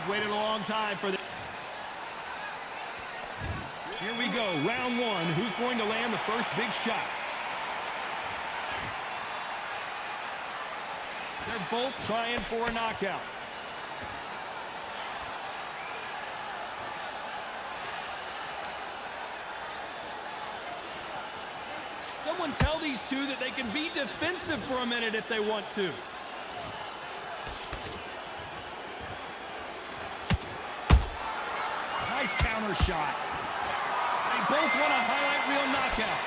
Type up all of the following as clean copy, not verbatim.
We've waited a long time for this. Here we go, round one. Who's going to land the first big shot? They're both trying for a knockout. Someone tell these two that they can be defensive for a minute if they want to. Nice counter shot. They both want a highlight reel knockout.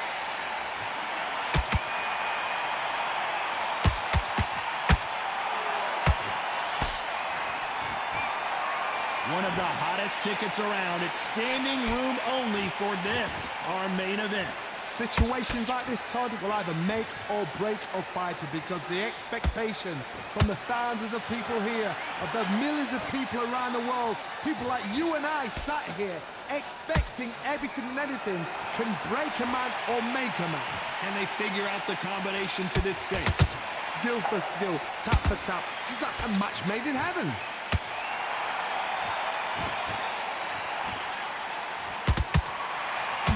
One of the hottest tickets around. It's standing room only for this, our main event. Situations like this, Todd, will either make or break a fighter because the expectation from the thousands of people here, of the millions of people around the world, people like you and I sat here expecting everything and anything, can break a man or make a man. Can they figure out the combination to this safe? Skill for skill, tap for tap, just like a match made in heaven.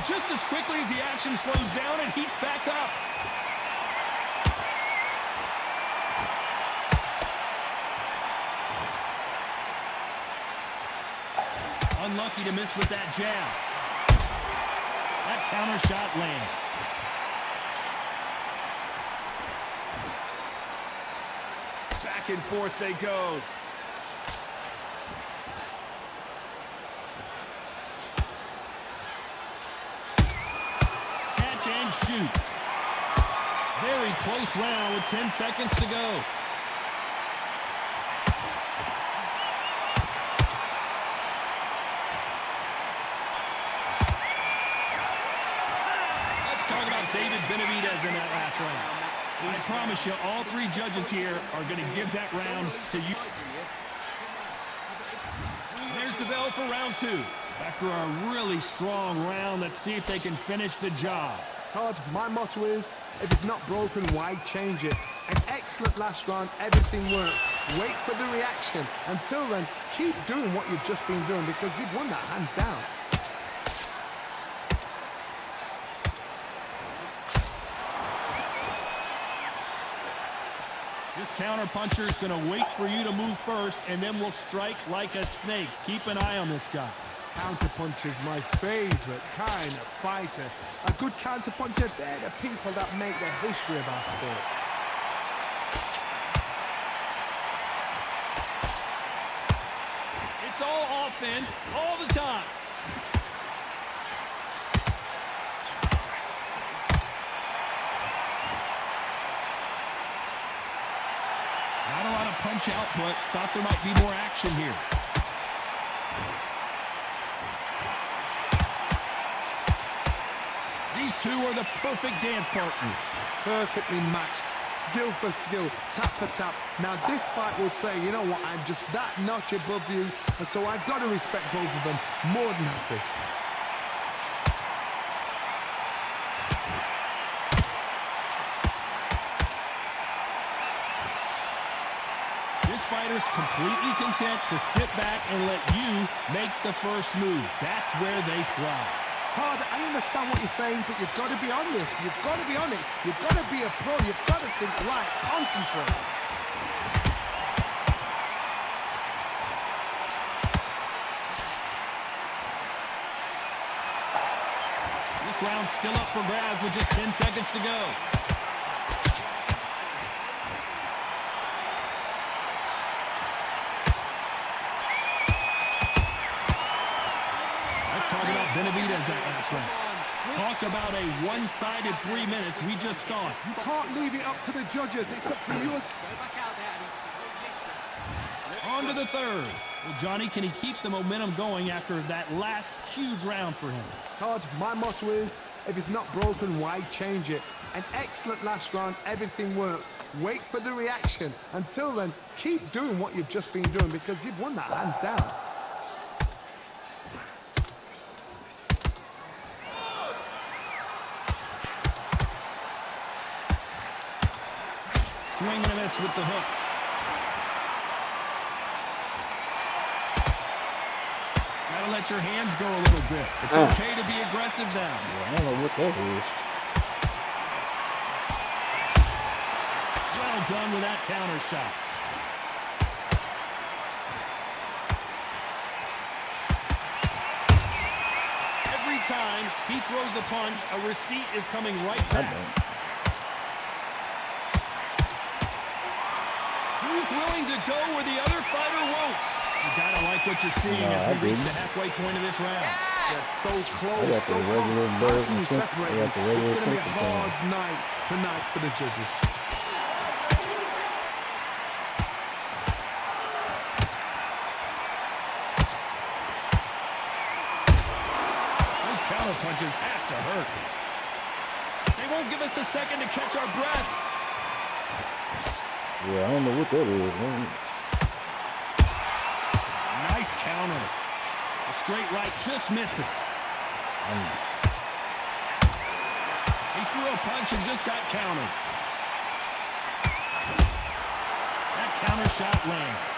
Just as quickly as the action slows down, it heats back up. Unlucky to miss with that jab. That counter shot lands. Back and forth they go. And shoot. Very close round with 10 seconds to go. Let's talk about Benavidez in that last round. I promise you, all three judges here are going to give that round to you. There's the bell for round two. After a really strong round, let's see if they can finish the job. Todd, my motto is, if it's not broken, why change it? An excellent last round, everything works. Wait for the reaction. Until then, keep doing what you've just been doing because you've won that hands down. This counter puncher is going to wait for you to move first, and then will strike like a snake. Keep an eye on this guy. Counterpuncher is my favorite kind of fighter. A good counterpuncher, they're the people that make the history of our sport. It's all offense all the time. Not a lot of punch output. Thought there might be more action here. These two are the perfect dance partners. Perfectly matched, skill for skill, tap for tap. Now this fight will say, you know what, I'm just that notch above you, and so I've got to respect both of them more than happy. This fighter's completely content to sit back and let you make the first move. That's where they thrive. Todd, I understand what you're saying, but you've got to be on this. You've got to be on it. You've got to be a pro. You've got to think right. Concentrate. This round's still up for grabs with just 10 seconds to go. Benavidez that last round. Talk about a one-sided 3 minutes. We just saw it. You can't leave it up to the judges. It's up to you. On to the third. Well, Johnny, can he keep the momentum going after that last huge round for him? Todd, my motto is, if it's not broken, why change it? An excellent last round. Everything works. Wait for the reaction. Until then, keep doing what you've just been doing because you've won that hands down. Swing and a miss with the hook. let your hands go a little bit. It's okay to be aggressive now. Yeah, I don't know what that is. Well done with that counter shot. Every time he throws a punch, a receipt is coming right back. He's willing to go where the other fighter won't. You gotta like what you're seeing as we reach the halfway point of this round. They're so close, so close. How can you separate them? It's going to be a hard night tonight for the judges. Those counter punches have to hurt. They won't give us a second to catch our breath. Yeah, I don't know what that is. Nice counter. A straight right just misses. He threw a punch and just got countered. That counter shot lands.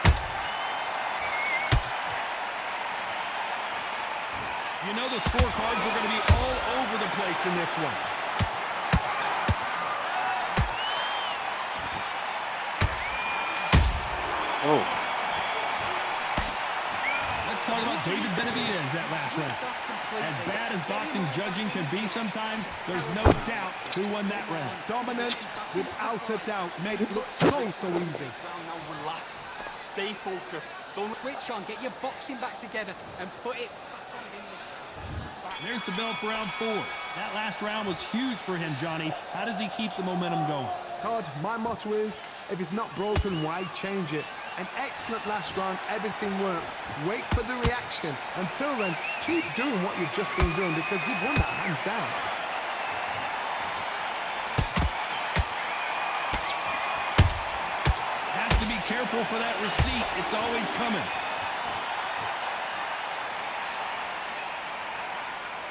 You know the scorecards are going to be all over the place in this one. Oh. Let's talk about David Benavidez that last round. As bad as boxing judging can be sometimes, there's no doubt who won that round. Dominance, without a doubt, made it look so easy. Now relax, stay focused. Don't switch on, get your boxing back together and put it back on English. There's the bell for round 4. That last round was huge for him, Johnny. How does he keep the momentum going? Todd, my motto is, if it's not broken, why change it? An excellent last round, everything works. Wait for the reaction. Until then, keep doing what you've just been doing because you've won that hands down. Has to be careful for that receipt. It's always coming.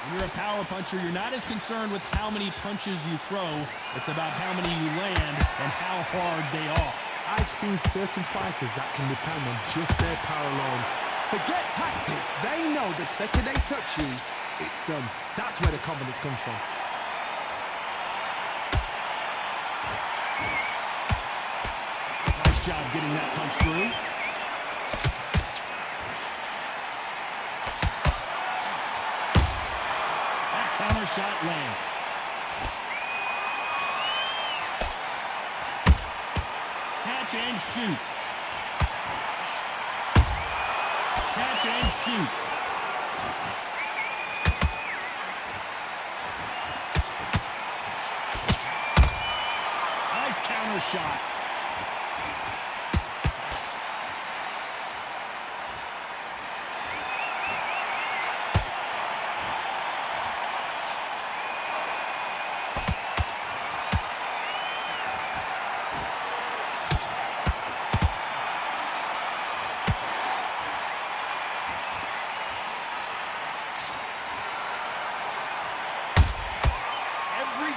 When you're a power puncher, you're not as concerned with how many punches you throw. It's about how many you land and how hard they are. I've seen certain fighters that can depend on just their power alone. Forget tactics. They know the second they touch you, it's done. That's where the confidence comes from. Nice job getting that punch through. That counter shot lands. Catch and shoot. Catch and shoot. Nice counter shot.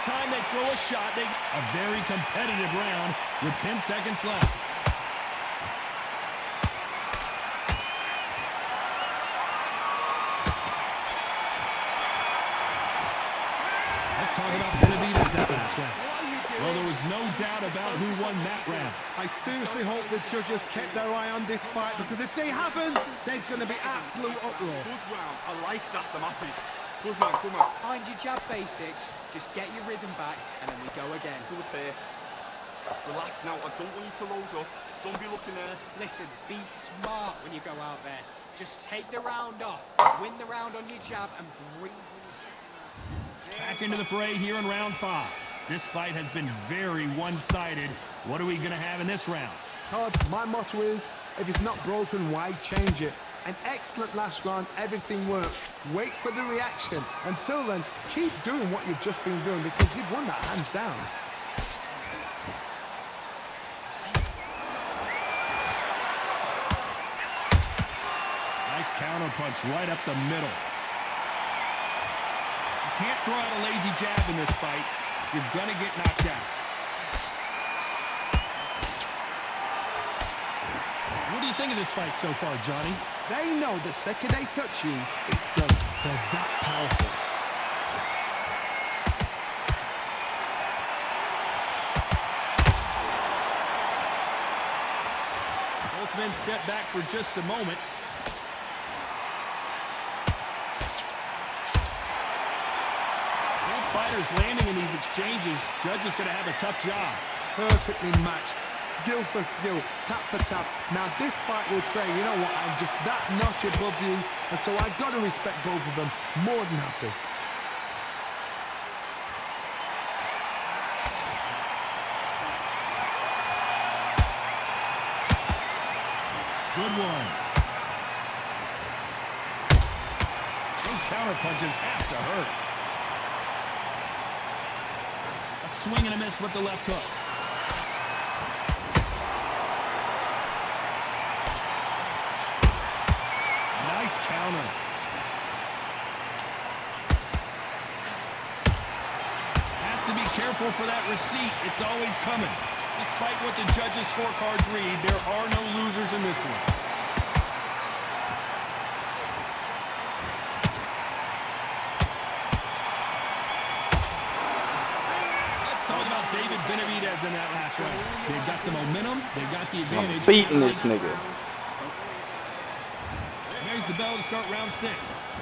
Time they throw a shot, a very competitive round with 10 seconds left. Let's talk about Benavidez that last round. Well, there was no doubt about who won that round. I seriously hope the judges kept their eye on this fight because if they haven't, there's going to be absolute uproar. Good round, I like that, I'm happy. Good man, good man. Find your jab basics, just get your rhythm back, and then we go again. Good here. Relax now, I don't want you to load up. Don't be looking there. Listen, be smart when you go out there. Just take the round off, win the round on your jab, and breathe in the second round. Back into the fray here in round 5. This fight has been very one-sided. What are we going to have in this round? Todd, my motto is, if it's not broken, why change it? An excellent last round, everything works. Wait for the reaction. Until then, keep doing what you've just been doing because you've won that hands down. Nice counter punch right up the middle. You can't throw out a lazy jab in this fight. You're going to get knocked out. What do you think of this fight so far, Johnny? They know the second they touch you, it's done. They're that powerful. Both men step back for just a moment. Both fighters landing in these exchanges. Judge is going to have a tough job. Perfectly matched. Skill for skill, tap for tap. Now this fight will say, you know what, I'm just that notch above you, and so I've got to respect both of them. More than happy. Good one. Those counter punches have to hurt. A swing and a miss with the left hook. Nice counter. Has to be careful for that receipt. It's always coming. Despite what the judges' scorecards read, there are no losers in this one. Let's talk about David Benavidez in that last round. They've got the momentum. They've got the advantage. I'm beating this nigga. There's the bell to start round 6.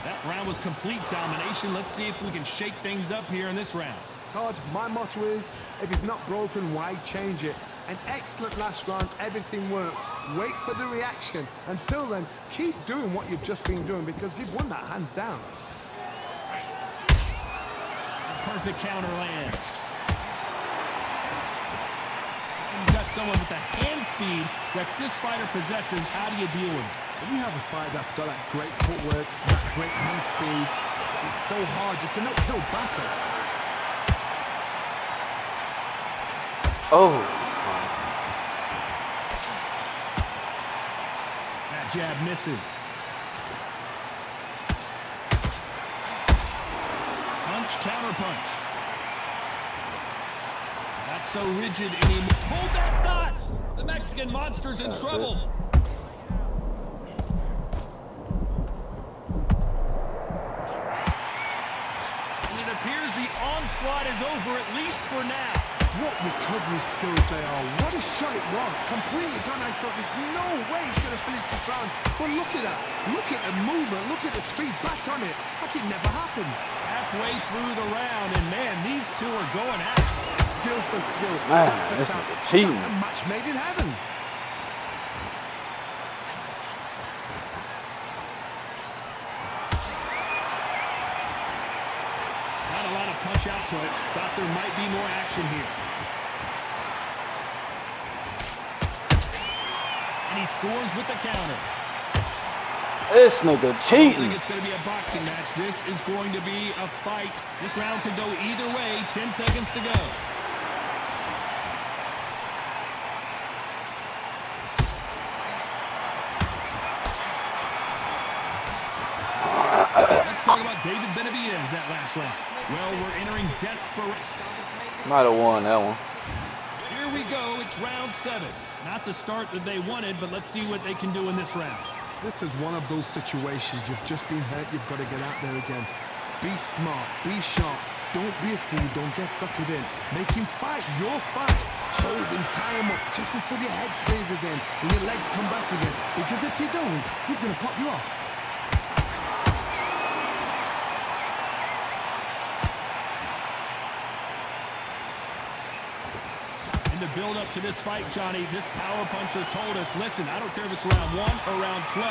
That round was complete domination. Let's see if we can shake things up here in this round. Todd, my motto is, if it's not broken, why change it? An excellent last round, everything works. Wait for the reaction. Until then, keep doing what you've just been doing because you've won that hands down. Perfect counter lands. You've got someone with the hand speed that this fighter possesses. How do you deal with it? When you have a fight that's got that great footwork, that great hand speed, it's so hard. It's an uphill battle. Oh. That jab misses. Punch, counter punch. Not so rigid anymore. Hold that thought! The Mexican monster's in trouble. And it appears the onslaught is over, at least for now. What recovery skills they are. What a shot it was. Completely gone. I thought there's no way he's going to finish this round. But look at that. Look at the movement. Look at the speed back on it. Like it never happened. Halfway through the round, and man, these two are going at it. Skill for skill. Man, Tap for this tap. is cheating. A match made in heaven. Not a lot of punch output. Thought there might be more action here. And he scores with the counter. This nigga I don't cheating. think it's going to be a boxing match. This is going to be a fight. This round could go either way. 10 seconds to go. Let's talk about David Benavidez that last round. Well, we're entering desperation. Might have won that one. Here we go. It's round 7. Not the start that they wanted, but let's see what they can do in this round. This is one of those situations. You've just been hurt. You've got to get out there again. Be smart. Be sharp. Don't be a fool. Don't get suckered in. Make him fight your fight. Hold him, tie him up, just until your head clears again and your legs come back again. Because if you don't, he's going to pop you off. In the build-up to this fight, Johnny, this power puncher told us, listen, I don't care if it's round 1 or round 12,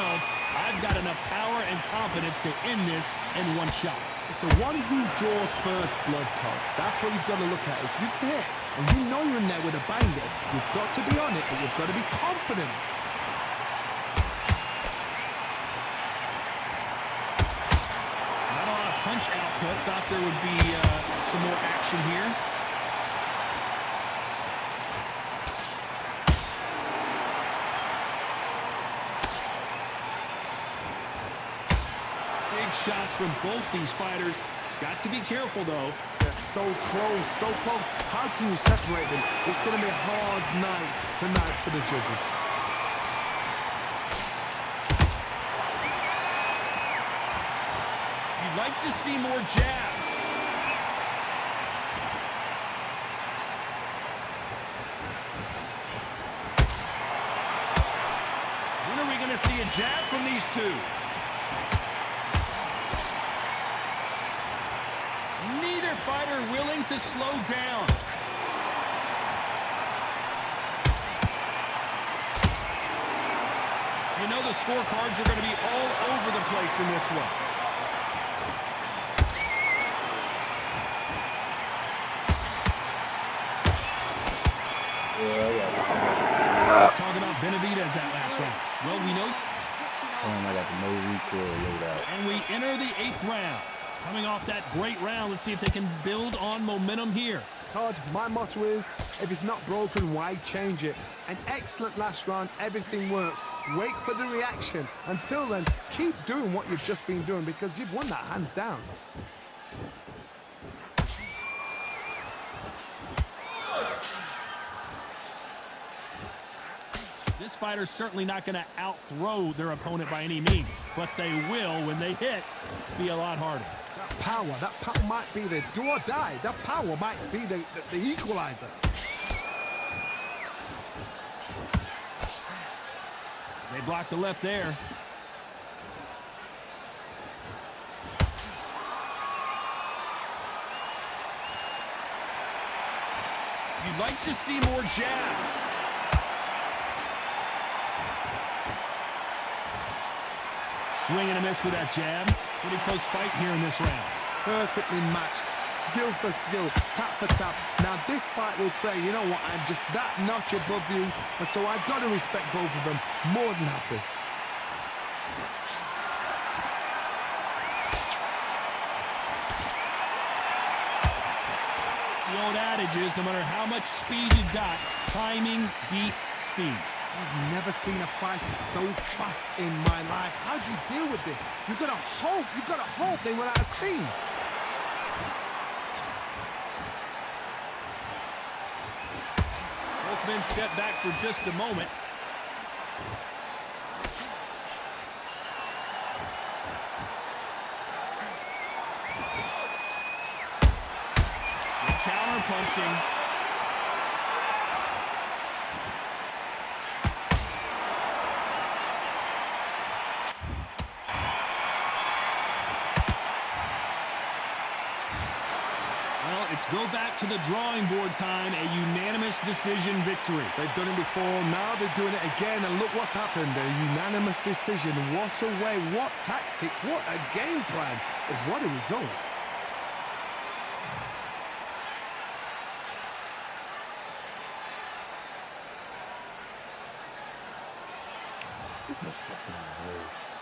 I've got enough power and confidence to end this in one shot. It's the one who draws first blood, Todd. That's what you've got to look at. If you hit and you know you're in there with a banger, you've got to be on it, but you've got to be confident. Not a lot of punch output. Thought there would be some more action here. Big shots from both these fighters. Got to be careful, though. They're so close, so close. How can you separate them? It's going to be a hard night tonight for the judges. like to see more jabs. When are we going to see a jab from these two? Neither fighter willing to slow down. You know the scorecards are going to be all over the place in this one. Let's talk about Benavidez that last round. Well, we know. I got the no recoil loadout. And we enter the 8th round. Coming off that great round, let's see if they can build on momentum here. Todd, my motto is, if it's not broken, why change it? An excellent last round, everything works. Wait for the reaction. Until then, keep doing what you've just been doing because you've won that hands down. This fighter's certainly not going to out-throw their opponent by any means, but they will, when they hit, be a lot harder. That power might be the do or die. That power might be the equalizer. They blocked the left there. You'd like to see more jabs. Swing and a miss with that jab. Pretty close fight here in this round. Perfectly matched. Skill for skill. Tap for tap. Now this fight will say, you know what, I'm just that notch above you. And so I've got to respect both of them. More than happy. The old adage is, no matter how much speed you got, timing beats speed. I've never seen a fighter so fast in my life. How do you deal with this? You've got to hope they run out of steam. Both men step back for just a moment. Counter punching. Well, it's go back to the drawing board time, a unanimous decision victory. They've done it before, now they're doing it again, and look what's happened. A unanimous decision. What a way, what tactics, what a game plan. What a result. That's fucking hilarious.